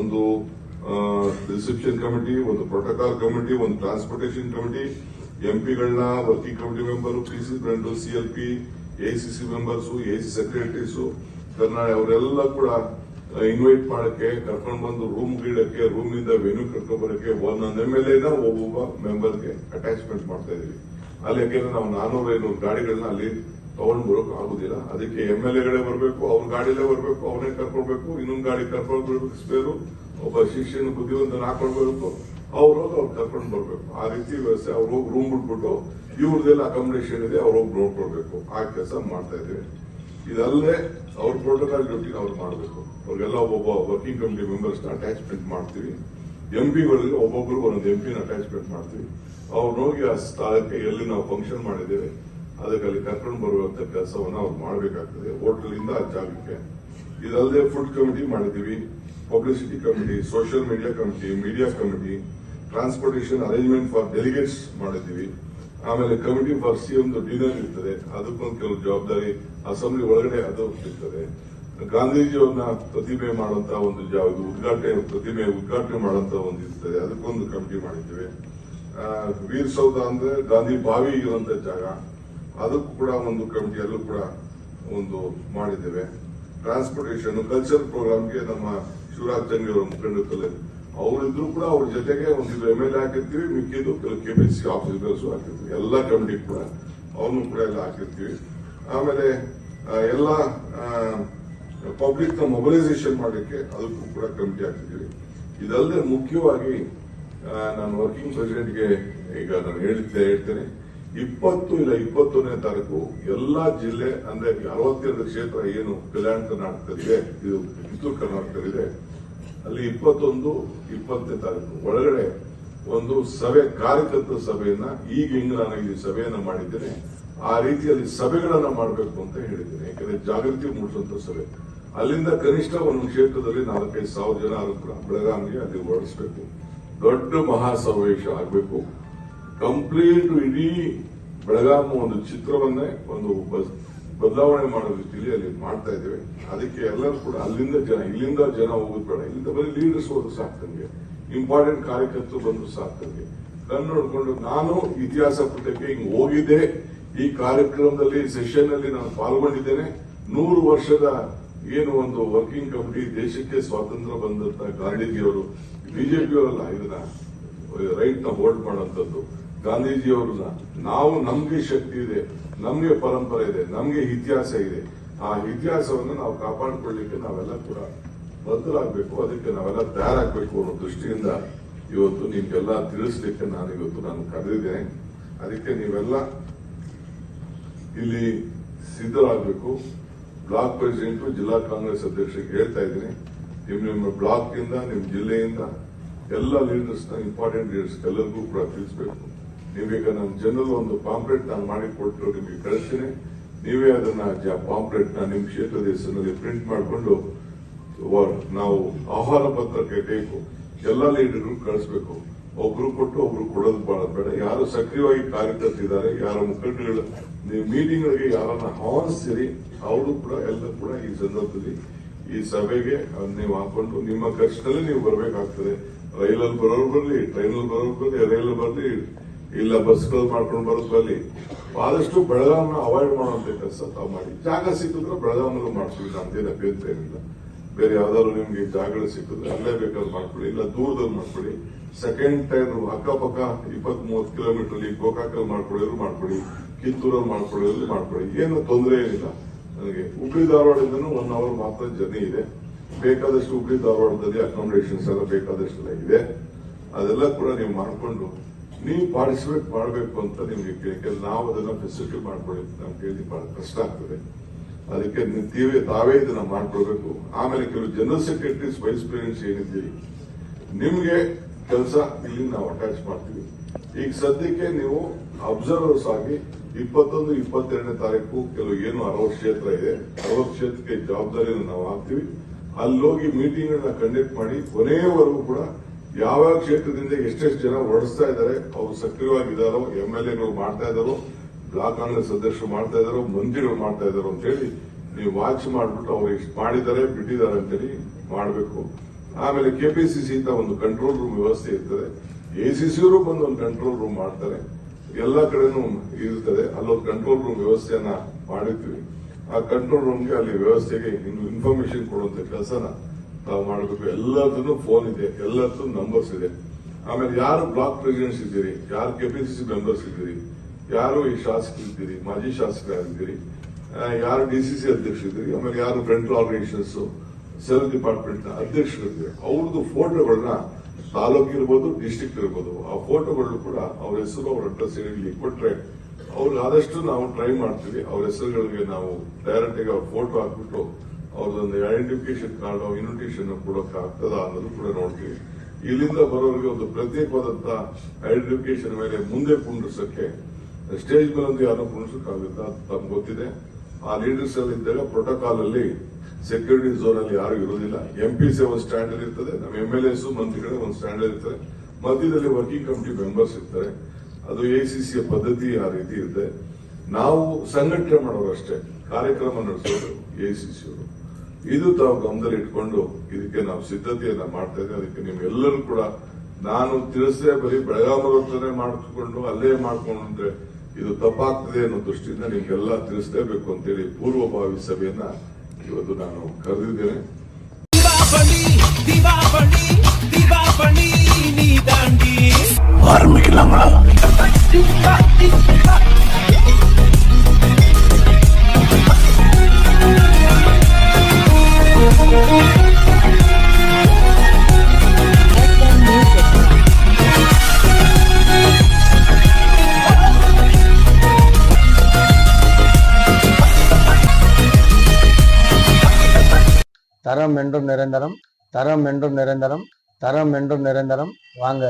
ಒಂದು reception committee, ಒಂದು protocol committee, ಒಂದು ಟ್ರಾನ್ಸ್ಪೋರ್ಟೇಷನ್ ಕಮಿಟಿ, ಎಂಪಿಗಳನ್ನ working committee member, PC president, CLP, ACC members, AC secretaries, Karnataka ಅವರೆಲ್ಲ ಕೂಡ ಇನ್ವೈಟ್ ಮಾಡಕ್ಕೆ, ಕರ್ಕೊಂಡು ಬಂದು ರೂಮ್ ಇಡಕ್ಕೆ, ರೂಮ್ ಇಂದ ವೆನ್ಯೂ ಕರ್ಕೊಂಡು ಬರಕ್ಕೆ ಒಂದೊಂದು MLA ಒಬ್ಬೊಬ್ಬ ಮೆಂಬರ್ಗೆ ಅಟ್ಯಾಚ್ಮೆಂಟ್ ಮಾಡ್ತಾ ಇದೀವಿ. ಅಲ್ಲಿ ಯಾಕೆಂದ್ರೆ ನಾವು 400-500 ಗಾಡಿಗಳನ್ನ ಅಲ್ಲಿ ತಗೊಂಡ್ ಬರೋಕ್ ಆಗುದಿಲ್ಲ. ಅದಕ್ಕೆ MLAಗಳೇ ಬರಬೇಕು, ಅವ್ರ ಗಾಡಿಲೇ ಬರಬೇಕು, ಅವನೇ ಕರ್ಕೊಳ್ಬೇಕು, ಇನ್ನೊಂದು ಗಾಡಿ ಕರ್ಕೊಂಡು ಬರ್ಬೇಕು, ಸ್ಪೇರು ಒಬ್ಬ ಶಿಷ್ಯನ ಬುದ್ಧಿವಂತನ ಹಾಕೊಳ್ಬೇಕು, ಅವ್ರು ಕರ್ಕೊಂಡು ಬರ್ಬೇಕು. ಆ ರೀತಿ ವ್ಯವಸ್ಥೆ. ಅವ್ರು ಹೋಗಿ ರೂಮ್ ಬಿಟ್ಬಿಟ್ಟು ಇವ್ರದೆಲ್ಲ ಅಕಾಮಿಡೇಷನ್ ಇದೆ, ಅವ್ರು ಹೋಗಿ ನೋಡ್ಕೊಳ್ಬೇಕು. ಆ ಕೆಲಸ ಮಾಡ್ತಾ ಇದ್ದೀವಿ. ಇದಲ್ಲದೆ ಅವ್ರ ಪ್ರೋಟೋಕಾಲ್ ಡ್ಯೂಟಿ ಅವ್ರು ಮಾಡಬೇಕು. ಅವ್ರಿಗೆಲ್ಲ ಒಬ್ಬೊಬ್ಬ ವರ್ಕಿಂಗ್ ಕಮಿಟಿ ಮೆಂಬರ್ಸ್ ಅಟ್ಯಾಚ್ಮೆಂಟ್ ಮಾಡ್ತೀವಿ. ಎಂಪಿಗಳಿಗೆ ಒಬ್ಬೊಬ್ರು ಒಂದೊಂದು ಎಂಪಿನ ಅಟ್ಯಾಚ್ಮೆಂಟ್ ಮಾಡ್ತೀವಿ. ಅವ್ರು ಹೋಗಿ ಆ ಸ್ಥಳಕ್ಕೆ ಎಲ್ಲಿ ನಾವು ಫಂಕ್ಷನ್ ಮಾಡಿದ್ದೇವೆ ಅದಕ್ಕೆ ಅಲ್ಲಿ ಕರ್ಕೊಂಡು ಬರುವಂತ ಕೆಲಸವನ್ನ ಅವ್ರು ಮಾಡಬೇಕಾಗ್ತದೆ, ಹೋಟೆಲ್ ಇಂದ ಆ ಜಾಗಕ್ಕೆ. ಇದಲ್ಲದೆ ಫುಡ್ ಕಮಿಟಿ ಮಾಡಿದ್ದೀವಿ, publicity committee, social media committee, transportation arrangement for delegates ಮಾಡಿದ್ದೀವಿ. ಆಮೇಲೆ ಕಮಿಟಿ ಫಾರ್ ಸಿಎಂ ಡಿನ್ನರ್ ಇರ್ತದೆ, ಅದಕ್ಕೊಂದು ಕೆಲವು ಜವಾಬ್ದಾರಿ ಅಸೆಂಬ್ಲಿ ಒಳಗಡೆ ಅದು ಇರ್ತದೆ. ಗಾಂಧೀಜಿಯವ್ರನ್ನ ಪ್ರತಿಮೆ ಮಾಡುವಂತಹ ಒಂದು ಪ್ರತಿಮೆ ಉದ್ಘಾಟನೆ ಮಾಡುವಂತ ಒಂದು ಇರ್ತದೆ, ಅದಕ್ಕೊಂದು ಕಮಿಟಿ ಮಾಡಿದ್ದೇವೆ. ವೀರ್ ಸೌಧ ಅಂದ್ರೆ ಗಾಂಧಿ ಬಾವಿ ಇರುವಂತ ಜಾಗ, ಅದಕ್ಕೂ ಕೂಡ ಒಂದು ಕಮಿಟಿಯಲ್ಲೂ ಕೂಡ ಒಂದು ಮಾಡಿದ್ದೇವೆ. ಟ್ರಾನ್ಸ್ಪೋರ್ಟೇಷನ್, ಕಲ್ಚರಲ್ ಪ್ರೋಗ್ರಾಮ್ಗೆ ನಮ್ಮ ಶಿವರಾಜ್ ತಂಗಿ ಅವರ ಮುಖಂಡತ್ವದಲ್ಲಿ ಅವರಿದ್ರು ಕೂಡ ಅವ್ರ ಜೊತೆಗೆ ಒಂದು MLA ಹಾಕಿರ್ತೀವಿ, ಮಿಕ್ಕಿದ್ದು ಕೆಲವು KBC ಆಫೀಸರ್ಸ್ ಹಾಕಿರ್ತೀವಿ. ಎಲ್ಲ ಕಮಿಟಿ ಕೂಡ ಅವ್ರನ್ನು ಕೂಡ ಎಲ್ಲ ಹಾಕಿರ್ತೀವಿ. ಆಮೇಲೆ ಎಲ್ಲ ಪಬ್ಲಿಕ್ ನ ಮೊಬಿಲೈಸೇಷನ್ ಮಾಡಲಿಕ್ಕೆ ಅದಕ್ಕೂ ಕೂಡ ಕಮಿಟಿ ಹಾಕಿದ್ದೀವಿ. ಇದಲ್ಲದೆ ಮುಖ್ಯವಾಗಿ ನಾನು ವರ್ಕಿಂಗ್ ಪ್ರೆಸಿಡೆಂಟ್ಗೆ ಈಗ ನಾನು ಹೇಳ್ತೇನೆ, 20 ಇಲ್ಲ 21ನೇ ತಾರೀಕು ಎಲ್ಲಾ ಜಿಲ್ಲೆ ಅಂದ್ರೆ 62 ಕ್ಷೇತ್ರ ಏನು ಕಲ್ಯಾಣ ಕರ್ನಾಟಕದಲ್ಲಿದೆ, ಇದು ಕಿತ್ತೂರು ಕರ್ನಾಟಕದಲ್ಲಿದೆ, ಅಲ್ಲಿ 21, 20ನೇ ತಾರೀಕು ಒಳಗಡೆ ಒಂದು ಸಭೆ, ಕಾರ್ಯಕರ್ತರ ಸಭೆಯನ್ನ ಈಗ ಹಿಂಗ್ ನಾನು ಈ ಸಭೆಯನ್ನ ಮಾಡಿದ್ದೇನೆ, ಆ ರೀತಿಯಲ್ಲಿ ಸಭೆಗಳನ್ನ ಮಾಡಬೇಕು ಅಂತ ಹೇಳಿದ್ದೇನೆ. ಯಾಕಂದ್ರೆ ಜಾಗೃತಿ ಮೂಡಿಸುವಂತ ಸಭೆ. ಅಲ್ಲಿಂದ ಕನಿಷ್ಠ ಒಂದು ಕ್ಷೇತ್ರದಲ್ಲಿ 4,000-5,000 ಜನ ಕೂಡ ಬೆಳಗಾವಿಗೆ ಅಲ್ಲಿ ಓಡಿಸಬೇಕು. ದೊಡ್ಡ ಮಹಾಸಮಾವೇಶ ಆಗಬೇಕು. ಕಂಪ್ಲೀಟ್ ಇಡೀ ಬೆಳಗಾವಿ ಒಂದು ಚಿತ್ರವನ್ನೇ ಒಂದು ಬದಲಾವಣೆ ಮಾಡೋ ರೀತಿಯಲ್ಲಿ ಅಲ್ಲಿ ಮಾಡ್ತಾ ಇದ್ದೇವೆ. ಅದಕ್ಕೆ ಎಲ್ಲರೂ ಕೂಡ ಅಲ್ಲಿಂದ ಇಲ್ಲಿಂದ ಜನ ಹೋಗೋದು ಬೇಡ, ಇಲ್ಲಿಂದ ಬರೀ ಲೀಡರ್ಸ್ ಹೋದ್ರು ಸಾಕ್ತಂಗೆ, ಇಂಪಾರ್ಟೆಂಟ್ ಕಾರ್ಯಕರ್ತರು ಬಂದ್ರು ಸಾಕ್ತಂಗೆ. ಕಣ್ಣು ನೋಡ್ಕೊಂಡು ನಾನು ಇತಿಹಾಸ ಪುಟಕ್ಕೆ ಹಿಂಗ್ ಹೋಗಿದ್ದೆ, ಈ ಕಾರ್ಯಕ್ರಮದಲ್ಲಿ ಸೆಷನ್ ಅಲ್ಲಿ ನಾನು ಪಾಲ್ಗೊಂಡಿದ್ದೇನೆ. 100 ವರ್ಷದ ಏನು ಒಂದು ವರ್ಕಿಂಗ್ ಕಮಿಟಿ, ದೇಶಕ್ಕೆ ಸ್ವಾತಂತ್ರ್ಯ ಬಂದಂತ ಗಾಂಧೀಜಿಯವರು, ಬಿಜೆಪಿಯವರಲ್ಲ ಇದನ್ನ ರೈಟ್ ನ ಹೋಲ್ಡ್ ಮಾಡುವಂತದ್ದು, ಗಾಂಧೀಜಿಯವ್ರನ್ನ ನಾವು, ನಮ್ಗೆ ಶಕ್ತಿ ಇದೆ, ನಮ್ಗೆ ಪರಂಪರೆ ಇದೆ, ನಮ್ಗೆ ಇತಿಹಾಸ ಇದೆ. ಆ ಇತಿಹಾಸವನ್ನು ನಾವು ಕಾಪಾಡಿಕೊಳ್ಳಿಕ್ಕೆ ನಾವೆಲ್ಲ ಕೂಡ ಬದ್ಧರಾಗಬೇಕು. ಅದಕ್ಕೆ ನಾವೆಲ್ಲ ತಯಾರಾಗಬೇಕು ಅನ್ನೋ ದೃಷ್ಟಿಯಿಂದ ಇವತ್ತು ನಿಮ್ಗೆಲ್ಲ ತಿಳಿಸ್ಲಿಕ್ಕೆ ನಾನು ಕರೆದಿದ್ದೇನೆ. ಅದಕ್ಕೆ ನೀವೆಲ್ಲ ಇಲ್ಲಿ ಸಿದ್ಧರಾಗಬೇಕು. ಬ್ಲಾಕ್ ಪ್ರೆಸಿಡೆಂಟ್, ಜಿಲ್ಲಾ ಕಾಂಗ್ರೆಸ್ ಅಧ್ಯಕ್ಷರಿಗೆ ಹೇಳ್ತಾ ಇದ್ದೀನಿ, ನಿಮ್ಮ ಬ್ಲಾಕ್ ಇಂದ, ನಿಮ್ಮ ಜಿಲ್ಲೆಯಿಂದ ಎಲ್ಲ ಲೀಡರ್ಸ್ ನ, ಇಂಪಾರ್ಟೆಂಟ್ ಲೀಡರ್ಸ್ ಎಲ್ಲರಿಗೂ ಕೂಡ ತಿಳಿಸಬೇಕು. ನೀವೀಗ ನಮ್ಮ ಜನರು ಒಂದು ಪಾಂಪ್ಲೆಟ್ ನಾನು ಮಾಡಿ ಕೊಟ್ಟು ನಿಮಗೆ ಕಳಿಸ್ತೀನಿ. ನೀವೇ ಅದನ್ನ ಪಾಂಪ್ಲೆಟ್ ನ ನಿಮ್ಮ ಕ್ಷೇತ್ರದ ಹೆಸರಿನಲ್ಲಿ ಪ್ರಿಂಟ್ ಮಾಡಿಕೊಂಡು ನಾವು ಆಹ್ವಾನ ಪತ್ರಕ್ಕೆ ಟೈಪು ಎಲ್ಲ ಲೀಡರ್ಗಳು ಕಳಿಸ್ಬೇಕು. ಒಬ್ರು ಕೊಟ್ಟು ಒಬ್ರು ಕೊಡೋದು ಬಹಳ ಬೇಡ. ಯಾರು ಸಕ್ರಿಯವಾಗಿ ಕಾರ್ಯಕರ್ತಿದ್ದಾರೆ, ಯಾರ ಮುಖಂಡಗಳು ನೀವು ಮೀಟಿಂಗ್ಗಳಿಗೆ ಯಾರನ್ನ ಆಹ್ವಾನಿಸ್ತೀರಿ, ಅವರು ಕೂಡ ಎಲ್ಲ ಕೂಡ ಈ ಸಂದರ್ಭದಲ್ಲಿ ಈ ಸಭೆಗೆ ನೀವು ಹಾಕೊಂಡು ನಿಮ್ಮ ಖರ್ಚಿನಲ್ಲಿ ನೀವು ಬರಬೇಕಾಗ್ತದೆ. ರೈಲಲ್ಲಿ ಬರೋರು ಬರಲಿ, ಟ್ರೈನಲ್ಲಿ ಬರೋರು ಬರಲಿ, ರೈಲಲ್ಲಿ ಬರಲಿ, ಇಲ್ಲ ಬಸ್ಗಳು ಮಾಡ್ಕೊಂಡು ಬರೋದು ಬರಲಿ. ಆದಷ್ಟು ಬೆಳಗಾವಿನ ಅವಾಯ್ಡ್ ಮಾಡುವಂತ ಕೆಲಸ ತಾವು ಮಾಡಿ. ಜಾಗ ಸಿಕ್ಕಿದ್ರೆ ಬೆಳಗಾವಿನಲ್ಲೂ ಮಾಡ್ತೀವಿ, ನಮ್ದೇನು ಅಭ್ಯಂತರ ಏನಿಲ್ಲ. ಬೇರೆ ಯಾವ್ದಾದ್ರು ನಿಮ್ಗೆ ಜಾಗಗಳು ಸಿಕ್ಕಿದ್ರೆ ಅಲ್ಲೇ ಬೇಕಾದ್ರೂ ಮಾಡ್ಕೊಳ್ಳಿ, ಇಲ್ಲ ದೂರದಲ್ಲಿ ಮಾಡ್ಕೊಳ್ಳಿ. ಸೆಕೆಂಡ್ ಟೈರ್ ಅಕ್ಕಪಕ್ಕ 20-30 ಕಿಲೋಮೀಟರ್ ಅಲ್ಲಿ ಗೋಕಾಕಲ್ಲಿ ಮಾಡ್ಕೊಳ್ಳೋರು ಮಾಡ್ಕೊಳ್ಳಿ, ಕಿತ್ತೂರಲ್ಲಿ ಮಾಡ್ಕೊಳ್ಳೋರು ಮಾಡ್ಕೊಳ್ಳಿ, ಏನು ತೊಂದರೆ ಏನಿಲ್ಲ ನನಗೆ. ಹುಬ್ಳಿ ಧಾರವಾಡದಿಂದನೂ 1 ಅವರ್ ಮಾತ್ರ ಜರ್ನಿ ಇದೆ. ಬೇಕಾದಷ್ಟು ಹುಬ್ಳಿ ಧಾರವಾಡದಲ್ಲಿ ಅಕಾಮಿಡೇಷನ್ಸ್ ಎಲ್ಲ ಬೇಕಾದಷ್ಟೆಲ್ಲ ಇದೆ. ಅದೆಲ್ಲ ಕೂಡ ನೀವು ಮಾಡ್ಕೊಂಡು ನೀವು ಪಾರ್ಟಿಸಿಪೇಟ್ ಮಾಡಬೇಕು ಅಂತ ನಿಮ್ಗೆ ಕೇಳಿ, ನಾವು ಅದನ್ನ ಫೆಸಿಲಿಟಿ ಮಾಡ್ಕೊಳ್ಳಿ ನಮ್ಗೆ ಹೇಳಿ ಬಹಳ ಕಷ್ಟ ಆಗ್ತದೆ. ಅದಕ್ಕೆ ತಾವೇ ಇದನ್ನ ಮಾಡ್ಕೊಳ್ಬೇಕು. ಆಮೇಲೆ ಕೆಲವು ಜನರಲ್ ಸೆಕ್ರೆಟರೀಸ್, ವೈಸ್ ಪ್ರೆಸಿಡೆಂಟ್ಸ್ ಏನಿದ್ದೀರಿ, ನಿಮ್ಗೆ ಕೆಲಸ ಇಲ್ಲಿ ನಾವು ಅಟ್ಯಾಚ್ ಮಾಡ್ತೀವಿ. ಈಗ ಸದ್ಯಕ್ಕೆ ನೀವು ಅಬ್ಸರ್ವರ್ಸ್ ಆಗಿ 21, 22ನೇ ತಾರೀಕು ಕೆಲವು ಏನು 60 ಕ್ಷೇತ್ರ ಇದೆ, 60 ಕ್ಷೇತ್ರಕ್ಕೆ ಜವಾಬ್ದಾರಿಯನ್ನು ನಾವು ಹಾಕ್ತೀವಿ. ಅಲ್ಲೋಗಿ ಮೀಟಿಂಗ್ ಗಳನ್ನ ಕಂಡಕ್ಟ್ ಮಾಡಿ ಕೊನೆಯವರೆಗೂ ಕೂಡ ಯಾವ ಕ್ಷೇತ್ರದಿಂದ ಎಷ್ಟೆಷ್ಟು ಜನ ಹೊರಡಿಸ್ತಾ ಇದ್ದಾರೆ, ಅವರು ಸಕ್ರಿಯವಾಗಿದ್ದಾರೋ, MLAಗಳು ಮಾಡ್ತಾ ಇದ್ದಾರೋ, ಬ್ಲಾಕ್ ಕಾಂಗ್ರೆಸ್ ಅಧ್ಯಕ್ಷರು ಮಾಡ್ತಾ ಇದ್ದಾರೋ, ಮಂತ್ರಿಗಳು ಮಾಡ್ತಾ ಇದ್ದಾರೋ ಅಂತ ಹೇಳಿ ನೀವು ವಾಚ್ ಮಾಡಿಬಿಟ್ಟು ಅವ್ರು ಎಷ್ಟು ಮಾಡಿದ್ದಾರೆ ಬಿಟ್ಟಿದ್ದಾರೆ ಅಂತೇಳಿ ಮಾಡಬೇಕು. ಆಮೇಲೆ ಕೆಪಿಸಿಸಿ ಅಂತ ಒಂದು ಕಂಟ್ರೋಲ್ ರೂಮ್ ವ್ಯವಸ್ಥೆ ಇರ್ತದೆ. ಎಸಿಸಿಯವರು ಬಂದು ಒಂದು ಕಂಟ್ರೋಲ್ ರೂಮ್ ಮಾಡ್ತಾರೆ. ಎಲ್ಲಾ ಕಡೆನೂ ಇರ್ತದೆ. ಅಲ್ಲೊಂದು ಕಂಟ್ರೋಲ್ ರೂಮ್ ವ್ಯವಸ್ಥೆಯನ್ನ ಮಾಡಿರ್ತೀವಿ. ಆ ಕಂಟ್ರೋಲ್ ರೂಮ್ಗೆ ಅಲ್ಲಿ ವ್ಯವಸ್ಥೆಗೆ ಇನ್ಫಾರ್ಮೇಶನ್ ಕೊಡುವಂತ ಕೆಲಸನ ತಾವು ಮಾಡಬೇಕು. ಎಲ್ಲರದ್ದು ಫೋನ್ ಇದೆ, ಎಲ್ಲರದ್ದು ನಂಬರ್ಸ್ ಇದೆ. ಆಮೇಲೆ ಯಾರು ಬ್ಲಾಕ್ ಪ್ರೆಸಿಡೆಂಟ್ಸ್ ಇದ್ದೀರಿ, ಯಾರು ಕೆಪಿಸಿಸಿ ಮೆಂಬರ್ಸ್ ಇದ್ದೀರಿ, ಯಾರು ಈ ಶಾಸಕರಿದ್ದೀರಿ, ಮಾಜಿ ಶಾಸಕರಿದ್ದೀರಿ, ಯಾರು ಡಿಸಿಸಿ ಅಧ್ಯಕ್ಷರಿದ್ದೀರಿ, ಆಮೇಲೆ ಯಾರು ಫ್ರಂಟ್ ಆರ್ಗನೈಸೇಷನ್ಸ್ ಸೆಲ್ ಡಿಪಾರ್ಟ್ಮೆಂಟ್ ನ ಅಧ್ಯಕ್ಷರಿದ್ದೀರಿ, ಅವ್ರದ್ದು ಫೋಟೋಗಳನ್ನ ತಾಲೂಕು ಇರ್ಬೋದು, ಡಿಸ್ಟಿಕ್ ಇರ್ಬೋದು, ಆ ಫೋಟೋಗಳು ಕೂಡ ಅವ್ರ ಹೆಸರು, ಅವ್ರ ಅಡ್ರೆಸ್ ಇಲ್ಲಿ ಕೊಟ್ರೆ ಅವ್ರಿಗೆ ಆದಷ್ಟು ನಾವು ಟ್ರೈ ಮಾಡ್ತೀವಿ. ಅವ್ರ ಹೆಸರುಗಳಿಗೆ ನಾವು ಡೈರೆಕ್ಟ್ ಆಗಿ ಅವ್ರ ಫೋಟೋ ಹಾಕ್ಬಿಟ್ಟು ಅವ್ರದೊಂದು ಐಡೆಂಟಿಫಿಕೇಶನ್ ಕಾರ್ಡ್, ಇನ್ವಿಟೇಷನ್ ಕೊಡೋಕೆ ಆಗ್ತದ ಅನ್ನೋದು ಕೂಡ ನೋಡ್ತೀವಿ. ಇಲ್ಲಿಂದ ಬರೋರಿಗೆ ಒಂದು ಪ್ರತ್ಯೇಕವಾದಂತ ಐಡೆಂಟಿಫಿಕೇಶನ್ ಮೇಲೆ ಮುಂದೆ ಕುಂಡ್ರಿಸಕ್ಕೆ ಸ್ಟೇಜ್ ಮೇಲೆ ಒಂದು ಯಾರು ಕುಂಡ್ರಿಸಕ್ಕಾಗುತ್ತೆ ಅಂತ ತಮ್ಗೆ ಗೊತ್ತಿದೆ. ಆ ಲೀಡರ್ಸ್ ಅಲ್ಲಿ ಇದ್ದಾಗ ಪ್ರೋಟೋಕಾಲ್ ಅಲ್ಲಿ ಸೆಕ್ಯೂರಿಟಿ ಝೋನ್ ಅಲ್ಲಿ ಯಾರು ಇರೋದಿಲ್ಲ. ಎಂಪಿಸಿ ಒಂದು ಸ್ಟ್ಯಾಂಡ್ ಅಲ್ಲಿ ಇರ್ತದೆ, ನಮ್ಮ ಎಂಎಲ್ಎಸ್ ಮಂತ್ರಿಗಳೇ ಒಂದು ಸ್ಟ್ಯಾಂಡ್ ಅಲ್ಲಿ ಇರ್ತಾರೆ, ಮಧ್ಯದಲ್ಲಿ ವರ್ಕಿಂಗ್ ಕಮಿಟಿ ಮೆಂಬರ್ಸ್ ಇರ್ತಾರೆ. ಅದು ಎಸಿಸಿಯ ಪದ್ಧತಿ ಆ ರೀತಿ ಇರುತ್ತೆ. ನಾವು ಸಂಘಟನೆ ಮಾಡೋರು ಅಷ್ಟೇ, ಕಾರ್ಯಕ್ರಮ ನಡೆಸೋದು ಎಸಿಸಿಯವರು. ಇದು ತಾವು ಗಮನದಲ್ಲಿ ಇಟ್ಕೊಂಡು ಇದಕ್ಕೆ ನಾವು ಸಿದ್ಧತೆಯನ್ನ ಮಾಡ್ತಾ ಇದ್ದೇವೆ. ಅದಕ್ಕೆ ನಿಮ್ಗೆಲ್ಲರೂ ಕೂಡ ನಾನು ತಿಳಿಸದೆ ಬರೀ ಬೆಳಗಾವಿ ಮಾಡಿಕೊಂಡು ಅಲ್ಲೇ ಮಾಡ್ಕೊಂಡ್ರೆ ಇದು ತಪ್ಪಾಗ್ತದೆ ಅನ್ನೋ ದೃಷ್ಟಿಯಿಂದ ನಿಮ್ಗೆಲ್ಲ ತಿಳಿಸಲೇಬೇಕು ಅಂತೇಳಿ ಪೂರ್ವಭಾವಿ ಸಭೆಯನ್ನ ಇವತ್ತು ನಾನು ಕರೆದಿದ್ದೇನೆ. தரம் என்றும் நிரந்தரம், தரம் என்றும் நிரந்தரம், தரம் என்றும் நிரந்தரம். வாங்க.